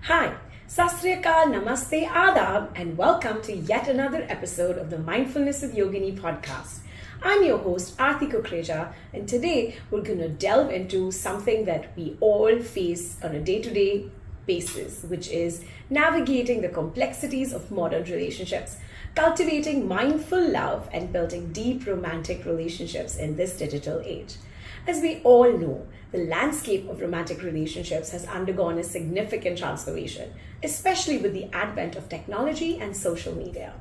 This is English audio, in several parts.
Hi, Sat Sri Akal, Namaste, Adab, and welcome to yet another episode of the Mindfulness with Yogini podcast. I'm your host, Aarti, and today we're going to delve into something that we all face on a day-to-day basis, which is navigating the complexities of modern relationships, cultivating mindful love, and building deep romantic relationships in this digital age. As we all know, the landscape of romantic relationships has undergone a significant transformation, especially with the advent of technology and social media.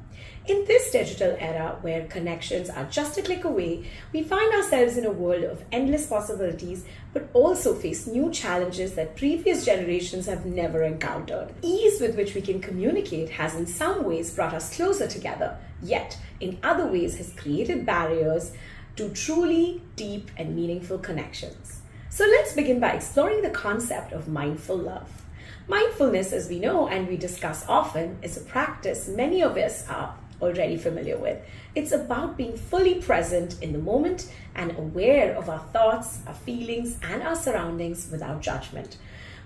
In this digital era where connections are just a click away, we find ourselves in a world of endless possibilities, but also face new challenges that previous generations have never encountered. Ease with which we can communicate has in some ways brought us closer together, yet in other ways has created barriers to truly deep and meaningful connections. So let's begin by exploring the concept of mindful love. Mindfulness, as we know and we discuss often, is a practice many of us are already familiar with. It's about being fully present in the moment and aware of our thoughts, our feelings, and our surroundings without judgment.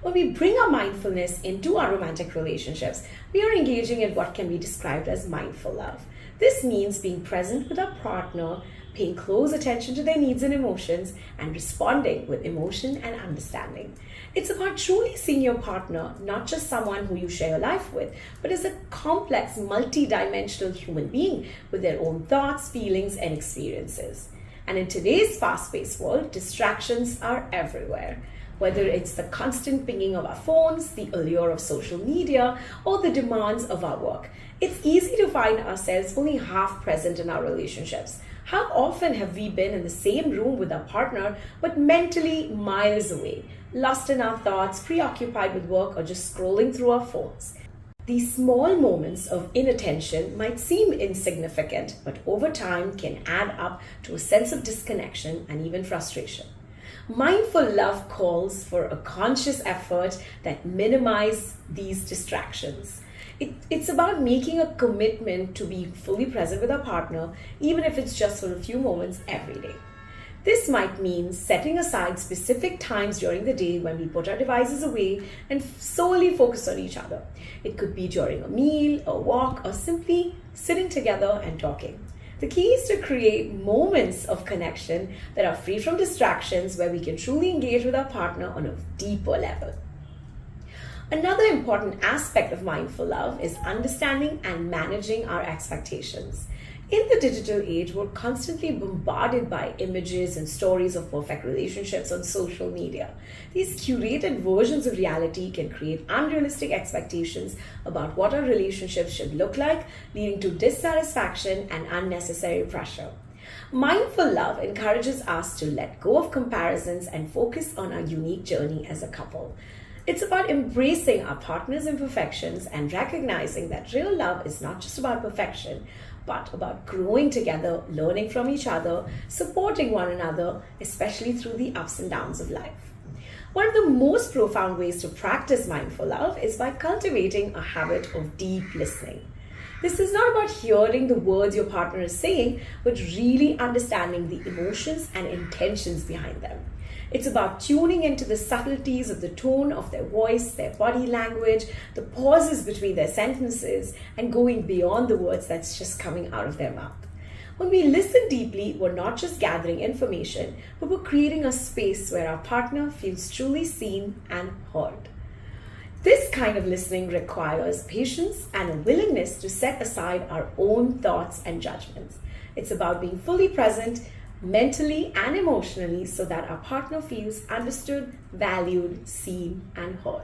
When we bring our mindfulness into our romantic relationships, we are engaging in what can be described as mindful love. This means being present with our partner, paying close attention to their needs and emotions, and responding with emotion and understanding. It's about truly seeing your partner not just someone who you share your life with, but as a complex, multi-dimensional human being with their own thoughts, feelings, and experiences. And in today's fast-paced world, distractions are everywhere. Whether it's the constant pinging of our phones, the allure of social media, or the demands of our work, it's easy to find ourselves only half present in our relationships. How often have we been in the same room with our partner, but mentally miles away, lost in our thoughts, preoccupied with work, or just scrolling through our phones? These small moments of inattention might seem insignificant, but over time can add up to a sense of disconnection and even frustration. Mindful love calls for a conscious effort that minimizes these distractions. It's about making a commitment to be fully present with our partner, even if it's just for a few moments every day. This might mean setting aside specific times during the day when we put our devices away and solely focus on each other. It could be during a meal, a walk, or simply sitting together and talking. The key is to create moments of connection that are free from distractions where we can truly engage with our partner on a deeper level. Another important aspect of mindful love is understanding and managing our expectations. In the digital age, we're constantly bombarded by images and stories of perfect relationships on social media. These curated versions of reality can create unrealistic expectations about what our relationships should look like, leading to dissatisfaction and unnecessary pressure. Mindful love encourages us to let go of comparisons and focus on our unique journey as a couple. It's about embracing our partner's imperfections and recognizing that real love is not just about perfection, but about growing together, learning from each other, supporting one another, especially through the ups and downs of life. One of the most profound ways to practice mindful love is by cultivating a habit of deep listening. This is not about hearing the words your partner is saying, but really understanding the emotions and intentions behind them. It's about tuning into the subtleties of the tone of their voice, their body language, the pauses between their sentences, and going beyond the words that's just coming out of their mouth. When we listen deeply, we're not just gathering information, but we're creating a space where our partner feels truly seen and heard. This kind of listening requires patience and a willingness to set aside our own thoughts and judgments. It's about being fully present, mentally and emotionally, so that our partner feels understood, valued, seen, and heard.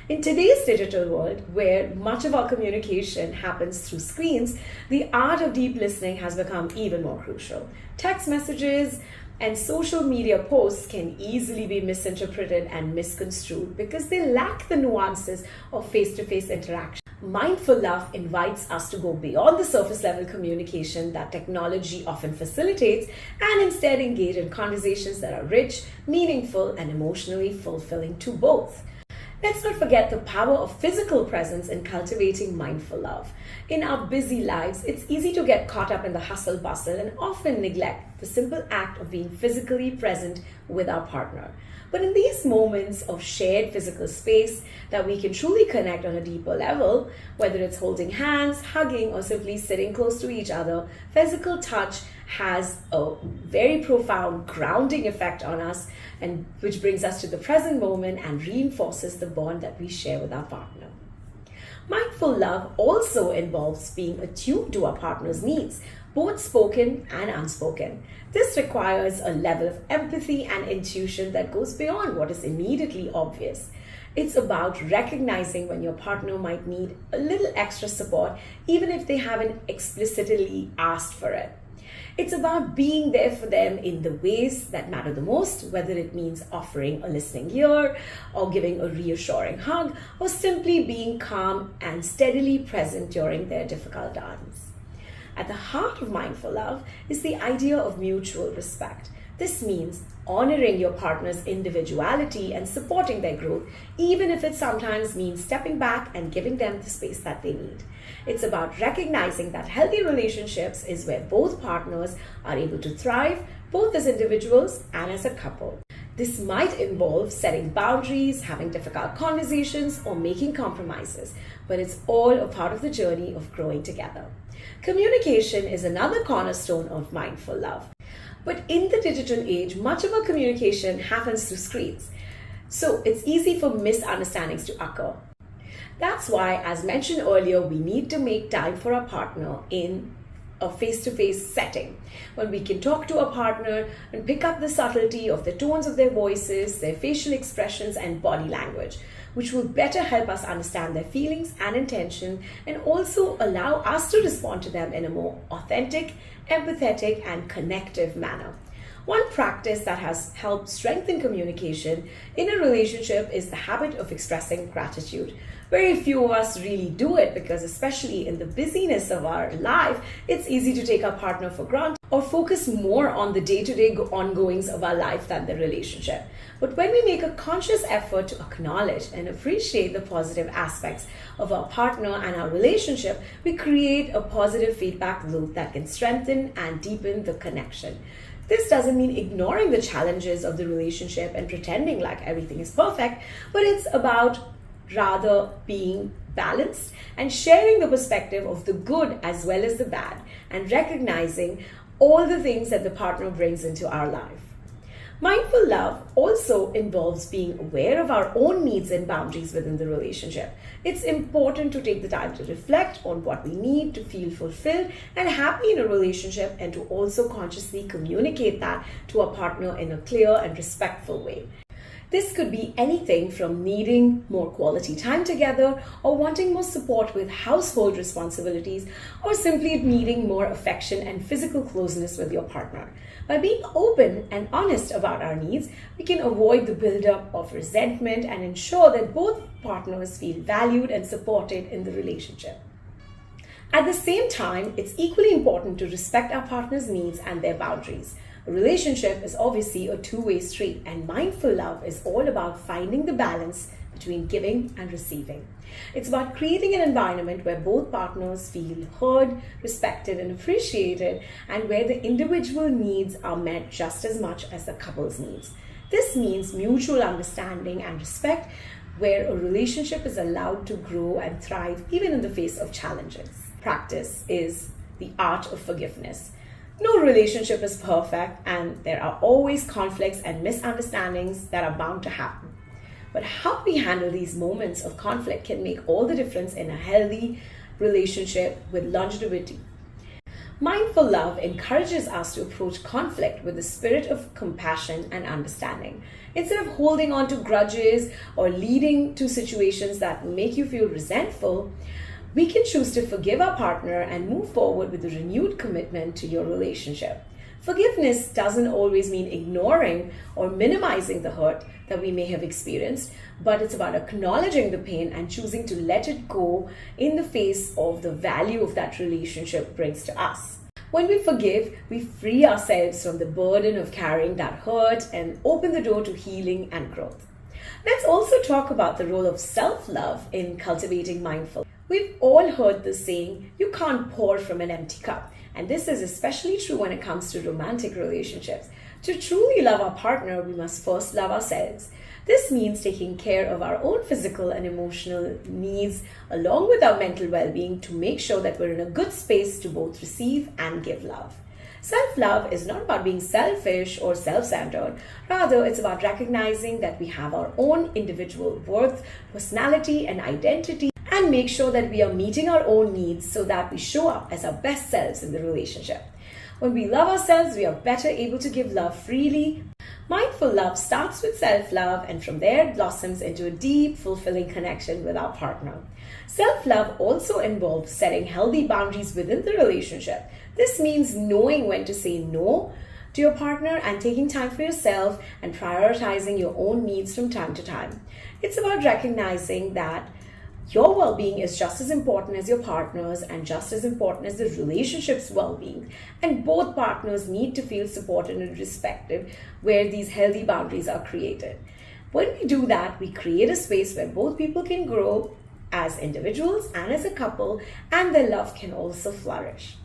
In today's digital world, where much of our communication happens through screens, the art of deep listening has become even more crucial. Text messages and social media posts can easily be misinterpreted and misconstrued because they lack the nuances of face-to-face interaction. Mindful love invites us to go beyond the surface level communication that technology often facilitates and instead engage in conversations that are rich, meaningful, and emotionally fulfilling to both. Let's not forget the power of physical presence in cultivating mindful love. In our busy lives, it's easy to get caught up in the hustle bustle and often neglect the simple act of being physically present with our partner. But in these moments of shared physical space that we can truly connect on a deeper level, whether it's holding hands, hugging, or simply sitting close to each other, physical touch has a very profound grounding effect on us, and which brings us to the present moment and reinforces the bond that we share with our partner. Mindful love also involves being attuned to our partner's needs, both spoken and unspoken. This requires a level of empathy and intuition that goes beyond what is immediately obvious. It's about recognizing when your partner might need a little extra support, even if they haven't explicitly asked for it. It's about being there for them in the ways that matter the most, whether it means offering a listening ear, or giving a reassuring hug, or simply being calm and steadily present during their difficult times. At the heart of mindful love is the idea of mutual respect. This means honoring your partner's individuality and supporting their growth, even if it sometimes means stepping back and giving them the space that they need. It's about recognizing that healthy relationships is where both partners are able to thrive, both as individuals and as a couple. This might involve setting boundaries, having difficult conversations, or making compromises, but it's all a part of the journey of growing together. Communication is another cornerstone of mindful love. But in the digital age, much of our communication happens through screens. So it's easy for misunderstandings to occur. That's why, as mentioned earlier, we need to make time for our partner in a face-to-face setting, when we can talk to a partner and pick up the subtlety of the tones of their voices, their facial expressions, and body language, which will better help us understand their feelings and intention, and also allow us to respond to them in a more authentic, empathetic, and connective manner. One practice that has helped strengthen communication in a relationship is the habit of expressing gratitude. Very few of us really do it because, especially in the busyness of our life, it's easy to take our partner for granted or focus more on the day-to-day ongoings of our life than the relationship. But when we make a conscious effort to acknowledge and appreciate the positive aspects of our partner and our relationship, we create a positive feedback loop that can strengthen and deepen the connection. This doesn't mean ignoring the challenges of the relationship and pretending like everything is perfect, but it's about rather being balanced and sharing the perspective of the good as well as the bad, and recognizing all the things that the partner brings into our life. Mindful love also involves being aware of our own needs and boundaries within the relationship. It's important to take the time to reflect on what we need to feel fulfilled and happy in a relationship, and to also consciously communicate that to our partner in a clear and respectful way. This could be anything from needing more quality time together, or wanting more support with household responsibilities, or simply needing more affection and physical closeness with your partner. By being open and honest about our needs, we can avoid the buildup of resentment and ensure that both partners feel valued and supported in the relationship. At the same time, it's equally important to respect our partner's needs and their boundaries. A relationship is obviously a two-way street, and mindful love is all about finding the balance between giving and receiving. It's about creating an environment where both partners feel heard, respected, and appreciated, and where the individual needs are met just as much as the couple's needs. This means mutual understanding and respect, where a relationship is allowed to grow and thrive even in the face of challenges. Practice is the art of forgiveness. No relationship is perfect, and there are always conflicts and misunderstandings that are bound to happen. But how we handle these moments of conflict can make all the difference in a healthy relationship with longevity. Mindful love encourages us to approach conflict with a spirit of compassion and understanding. Instead of holding on to grudges or leading to situations that make you feel resentful, we can choose to forgive our partner and move forward with a renewed commitment to your relationship. Forgiveness doesn't always mean ignoring or minimizing the hurt that we may have experienced, but it's about acknowledging the pain and choosing to let it go in the face of the value of that relationship brings to us. When we forgive, we free ourselves from the burden of carrying that hurt and open the door to healing and growth. Let's also talk about the role of self-love in cultivating mindfulness. We've all heard the saying, you can't pour from an empty cup. And this is especially true when it comes to romantic relationships. To truly love our partner, we must first love ourselves. This means taking care of our own physical and emotional needs along with our mental well-being to make sure that we're in a good space to both receive and give love. Self-love is not about being selfish or self-centered. Rather, it's about recognizing that we have our own individual worth, personality, and identity, and make sure that we are meeting our own needs so that we show up as our best selves in the relationship. When we love ourselves, we are better able to give love freely. Mindful love starts with self-love and from there blossoms into a deep, fulfilling connection with our partner. Self-love also involves setting healthy boundaries within the relationship. This means knowing when to say no to your partner and taking time for yourself and prioritizing your own needs from time to time. It's about recognizing that your well-being is just as important as your partner's and just as important as the relationship's well-being. And both partners need to feel supported and respected where these healthy boundaries are created. When we do that, we create a space where both people can grow as individuals and as a couple, and their love can also flourish.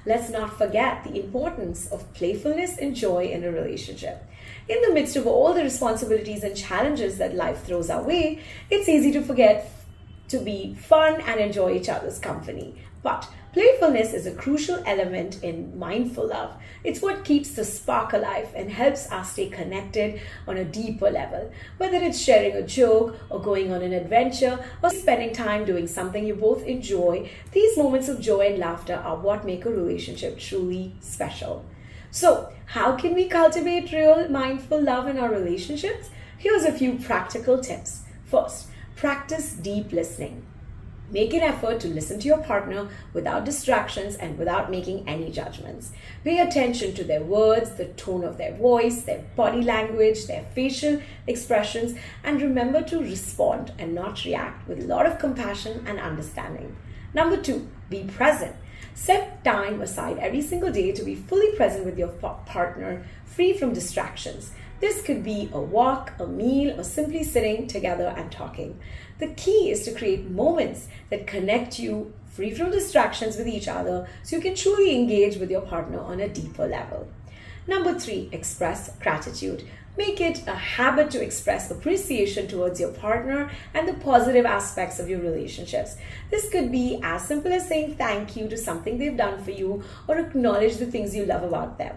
Let's not forget the importance of playfulness and joy in a relationship. In the midst of all the responsibilities and challenges that life throws our way, it's easy to forget to be fun and enjoy each other's company. But playfulness is a crucial element in mindful love. It's what keeps the spark alive and helps us stay connected on a deeper level. Whether it's sharing a joke or going on an adventure or spending time doing something you both enjoy, these moments of joy and laughter are what make a relationship truly special. So, how can we cultivate real mindful love in our relationships? Here's a few practical tips. First, practice deep listening. Make an effort to listen to your partner without distractions and without making any judgments. Pay attention to their words, the tone of their voice, their body language, their facial expressions, and remember to respond and not react with a lot of compassion and understanding. Number 2, be present. Set time aside every single day to be fully present with your partner, free from distractions. This could be a walk, a meal, or simply sitting together and talking. The key is to create moments that connect you free from distractions with each other so you can truly engage with your partner on a deeper level. Number 3, express gratitude. Make it a habit to express appreciation towards your partner and the positive aspects of your relationships. This could be as simple as saying thank you to something they've done for you or acknowledge the things you love about them.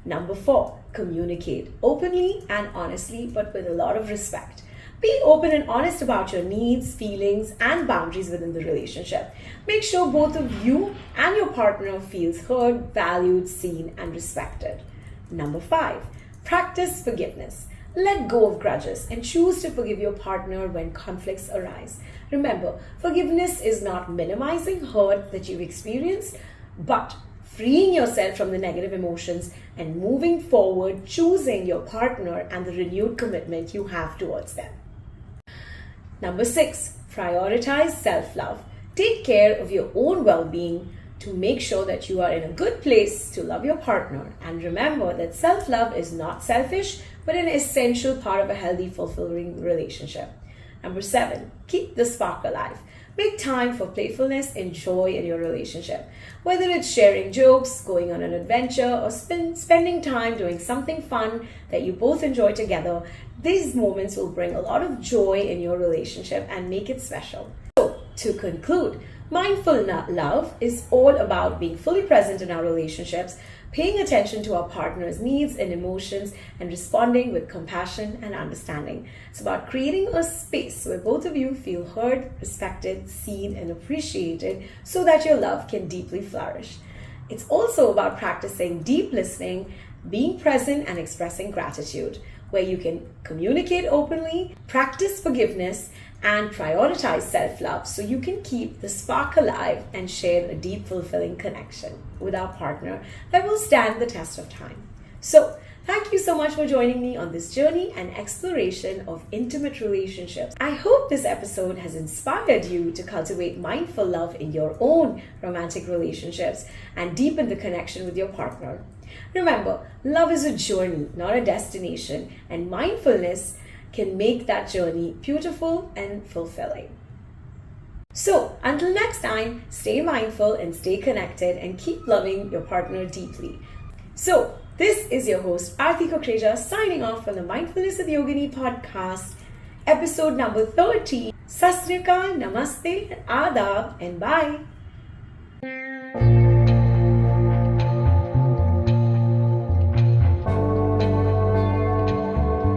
Number 4, communicate openly and honestly, but with a lot of respect. Be open and honest about your needs, feelings, and boundaries within the relationship. Make sure both of you and your partner feels heard, valued, seen, and respected. Number 5, practice forgiveness. Let go of grudges and choose to forgive your partner when conflicts arise. Remember, forgiveness is not minimizing hurt that you've experienced, but freeing yourself from the negative emotions and moving forward, choosing your partner and the renewed commitment you have towards them. Number 6, prioritize self-love. Take care of your own well-being to make sure that you are in a good place to love your partner. And remember that self-love is not selfish, but an essential part of a healthy, fulfilling relationship. Number 7, keep the spark alive. Make time for playfulness and joy in your relationship. Whether it's sharing jokes, going on an adventure, or spending time doing something fun that you both enjoy together, these moments will bring a lot of joy in your relationship and make it special. So, to conclude, mindful love is all about being fully present in our relationships, paying attention to our partner's needs and emotions, and responding with compassion and understanding. It's about creating a space where both of you feel heard, respected, seen, and appreciated so that your love can deeply flourish. It's also about practicing deep listening, being present, and expressing gratitude, where you can communicate openly, practice forgiveness, and prioritize self-love so you can keep the spark alive and share a deep, fulfilling connection with our partner that will stand the test of time. So, thank you so much for joining me on this journey and exploration of intimate relationships. I hope this episode has inspired you to cultivate mindful love in your own romantic relationships and deepen the connection with your partner. Remember, love is a journey, not a destination, and mindfulness can make that journey beautiful and fulfilling. So, until next time, stay mindful and stay connected and keep loving your partner deeply. So, this is your host, Aarti Kokreja, signing off from the Mindfulness with Yogini podcast, episode number 30. Sat Sri Akal, Namaste, Adab, and bye.